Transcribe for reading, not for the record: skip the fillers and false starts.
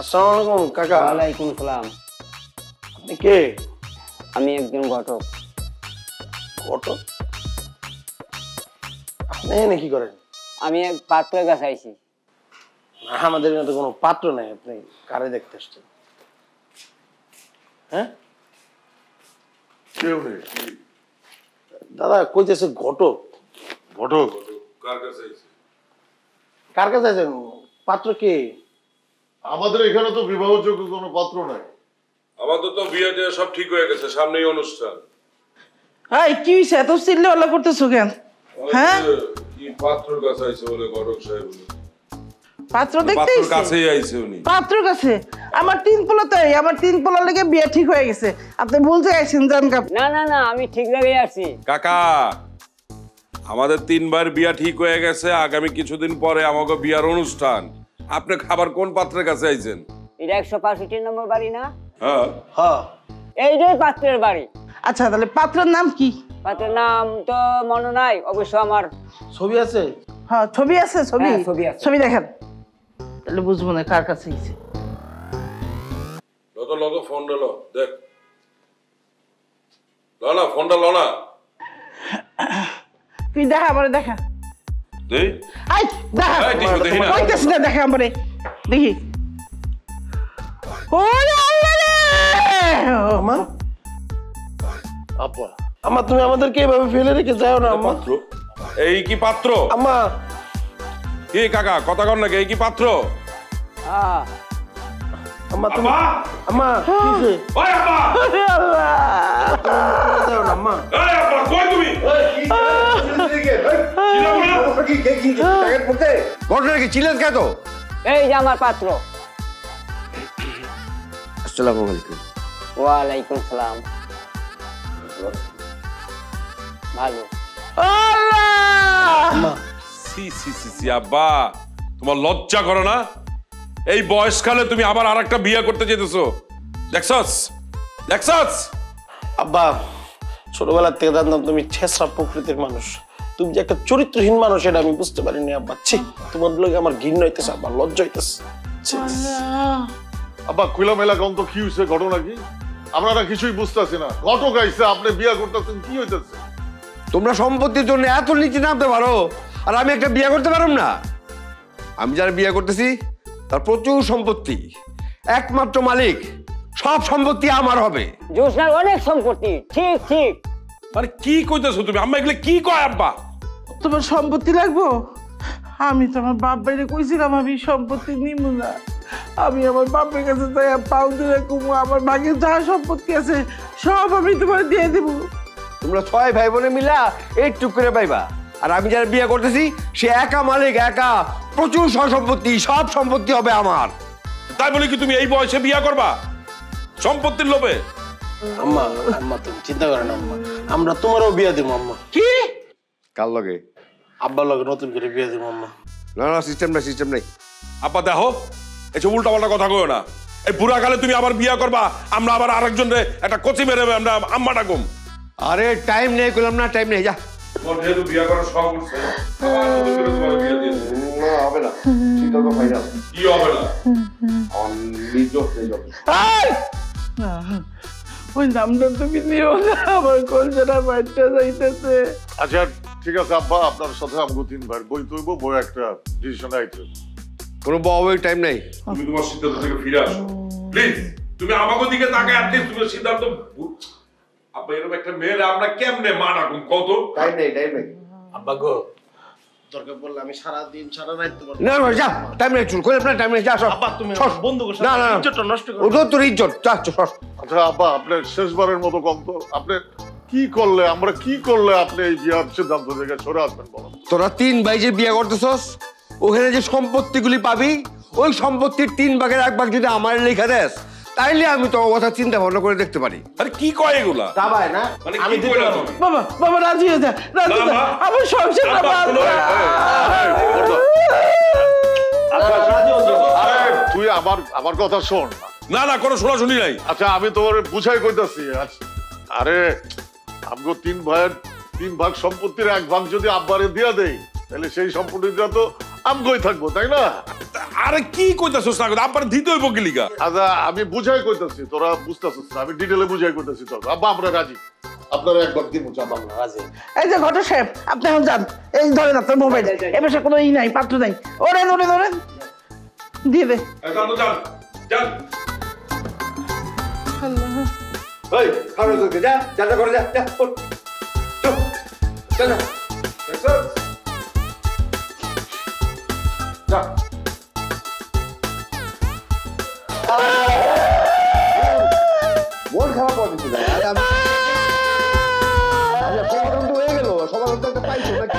আসসালামু আলাইকুম কাকা। ওয়ালাইকুম সালাম। আপনি কে? আমি একজন ঘটক। ঘটক? আপনি এখানে কি করেন? আমি এক পাত্রের কাছে আইছি। আমাদের এখানে তো কোনো পাত্র নাই, আপনি কারে দেখতে আসছেন? হ্যাঁ দাদা কইতেছে ঘটক। ঘটক কার কাছে আইছে? কার কাছে আছেন? পাত্র কে? আমাদের এখানে তো বিবাহযোগ্য কোনো পাত্র নাই। আমাদের তো বিয়ে টিয়ে সব ঠিক হয়ে গেছে, সামনেই অনুষ্ঠান। এই কি হইছে? এত চিল্লাপাল্লা করতেছো কেন? হ্যাঁ কি পাত্রের কাছে আইছে বলে ঘটক সাহেব? পাত্র দেখতে পাত্রের আইছে? কাছেই আইছে উনি। পাত্রের কাছে? আমার তিন পোলার লেগে বিয়ে ঠিক হয়ে গেছে। আপনি ভুল জায়গায় আইছেন জানকাপ। না না না, আমি ঠিক জায়গায় আছি। কাকা, আমাদের 3 বার বিয়া ঠিক হয়ে গেছে, আগামী কিছুদিন পরে আমাকে বিয়ার অনুষ্ঠান। আপনি খাবার কোন পাত্রের কাছে আইছেন? এটা 165 নম্বর বাড়ি না? হ্যাঁ হ্যাঁ এইটাই পাত্রের বাড়ি। আচ্ছা তাহলে পাত্রের নাম কি? পাত্রের নাম তো মনে নাই, অবশ্য আমার ছবি আছে? হ্যাঁ ছবি আছে। ছবি হ্যাঁ, ছবি আছে। ছবি দেখেন, তাহলে বুঝবো না কার কাছে গেছে। লত ফোনটা লো, দেখ। লো না ফোনটা, লো না। তুই দেখা আমারে, দেখা। দেই আই দেখা, এই দেখি না। কইতেছ না, দেখা আমারে দেখি। ওরে আল্লাহ রে! আমা আপা, আমা তুমি আমাদেরকে এভাবে ফেলে রেখে যাও না আম্মা। পাত্র? এই কি পাত্র? আম্মা কি কাকা কথা কর নাকি? এই কি পাত্র? হ্যাঁ আম্মা তুমি আম্মা কিছে? ওই আব্বা! ওরে আল্লাহ! যাও না আম্মা। এই আব্বা, কই তুমি? ঘটনা কি ছিলেন কে? তো এই যে আমার পাত্র। আসসালামু আলাইকুম। ওয়ালাইকুম সালাম। ভালো। আল্লাহ! সি সি সি সি আব্বা, তোমার লজ্জা করো না? এই বয়সকালে তুমি আবার আরেকটা বিয়ে করতে যেতেছো? দেখছস দেখছস? আব্বা ছোটবেলা থেকে জানতাম তুমি ছেঁচড়া প্রকৃতির মানুষ, তুমি যে একটা চরিত্রহীন মানুষ এটা আমি বুঝতে পারিনি আব্বা। ছি, তোমার লোক আমার ঘৃণা হইতেছে আব্বা, লজ্জা হইতেছে। আব্বা খুলা মেলা কম তো কি হয়েছে, ঘটনা কি? আপনারা কিছুই বুঝতেছি না। ঘটক আইছে, আপনি বিয়া করতেছেন, কি হইতেছে? তোমরা সম্পত্তির জন্য এত নিচে নামতে পারো, আর আমি একটা বিয়ে করতে পারলাম না? আমি যারা বিয়ে করতেছি তার প্রচুর সম্পত্তি, একমাত্র মালিক, সব সম্পত্তি আমার হবে। জোসনার অনেক সম্পত্তি। ঠিক ঠিক। আরে কি কইতেছো তুমি আম্মা? এগুলো কি কয় আব্বা? তোমার সম্পত্তি লাগবো? আমি তো আমার বাপ বাইরে কইছিলাম আমি সম্পত্তি নিব না। আমি আমার বাপের কাছে যাই পাও দিলে কুমু, আমার ভাগের যা সম্পত্তি আছে সব আমি তোমার দিয়ে দেবো। তোমরা 6 ভাই বোনে মিলা এইটুক করে পাইবা, আর আমি যারা বিয়ে করতেছি সে একা মালিক, একা, প্রচুর সম্পত্তি, সব সম্পত্তি হবে আমার। তাই বলে কি তুমি এই বয়সে বিয়ে করবা সম্পত্তির লোভে? আম্মা আম্মা তুমি চিন্তা করো না আম্মা, আমরা তোমারও বিয়ে দেবো আম্মা। কি? কার লগে? আব্বার লগে নতুন করে বিয়ে দেবো আম্মা। না না, সিস্টেম নেই। আব্বা দেখো, এসব উল্টা পাল্টা কথা কইও না। এই বুড়া কালে তুমি আবার বিয়ে করবা, আমরা আবার আরেকজন রে একটা কচি মেরে আমরা আম্মা ডাকুম। আরে টাইম নেই, কইলাম না টাইম নেই, যা। তোমার যেহেতু বিয়ে করার শখ উঠছে, আবার নতুন করে তোমার বিয়ে দিয়েছে। না হবে না, চিন্তা তো ফাইনাল। কি হবে না? এই! না, ওই নামটা তুমি নিও না, আমার কলজাটা বাচ্চা যাইতেছে। আচ্ছা ঠিক আছে আব্বা, আপনার সাথে আমগো 3 ভাই বই তৈব, বই একটা ডিসিশন আইছে। কোনো বউয়ের টাইম নেই। তুমি তোমার সিদ্ধান্ত থেকে ফিরে আসো প্লিজ। তুমি আমাকে দিকে তাকায় অ্যাটলিস্ট তুমি সিদ্ধান্ত। আব্বা এরকম একটা মেয়ের আমরা কেমনে মা ডাকুম কত? টাইম নেই। আব্বা গো, দরকার পড়লে আমি সারাদিন সারা রাত তোমার। না না, যা, টাইম নেই, চুল কইলাম না টাইম নেই, যা সব। আব্বা তুমি সর। বন্ধু করছ না না, ইজ্জতটা নষ্ট করো। ওটা তোর ইজ্জত, যা সর। আচ্ছা আব্বা, আপনি শেষবারের মতো কম তো, আপনি কি করলে, আমরা কি করলে আপনি এই বিয়ার সিদ্ধান্ত থেকে সরে আসবেন বলেন? তোরা 3 ভাই যে বিয়ে করতেছস, ওখানে যে সম্পত্তিগুলি পাবি, ওই সম্পত্তির 3 ভাগের 1 ভাগ যদি আমার লেখা দেস, তাইলে আমি তোর কথা চিন্তা ভাবনা করে দেখতে পারি। আরে কি কয় এগুলা? দাবায় না মানে আমি কি দিতে কইলা পারবো। তুমি? বাবা বাবা রাজি হয়ে যা, রাজি হয়ে যা, না, মা। আমার সংসারটা আব্বা, বাঁচবে। আরে তুই আমার কথা শোন। না না, কোনো শোনাশুনি নাই। আচ্ছা আমি তোমার বুঝাই কইতাছি। আরে আমগো 3 ভাইয়ের 3 ভাগ সম্পত্তির 1 ভাগ যদি আব্বারে দিয়া দেই, তাহলে সেই সম্পত্তিটা তো আমি কই থাকবো, তাই না? আরে কি কইতাছস না কথা আব্বার দিতে হইব কি লিগা? আচ্ছা আমি বুঝাই কইতাছি, তোরা বুঝতেছিস না, আমি ডিটেলে বুঝাই কইতাছি। তোর আব্বা আমরা রাজি, আপনারা একবার দিন আব্বা আমরা রাজি। এই যে ঘটক সাহেব, আপনি এখন যান, এই ধরেন আপনার মোবাইল, এ পাশে কোনো ই নাই, পাত্র নাই, ওরেন ওরেন ওরেন দিয়ে দে। যান যান ওই খাবার করতে যা, যা যা করে যা, যা ওঠ। চল, চল, যা। দেখছস? যা। মন খারাপ করে দিচ্ছি না, আমি প্রোগ্রাম তো হয়ে গেল, সবার পাইছো নাকি?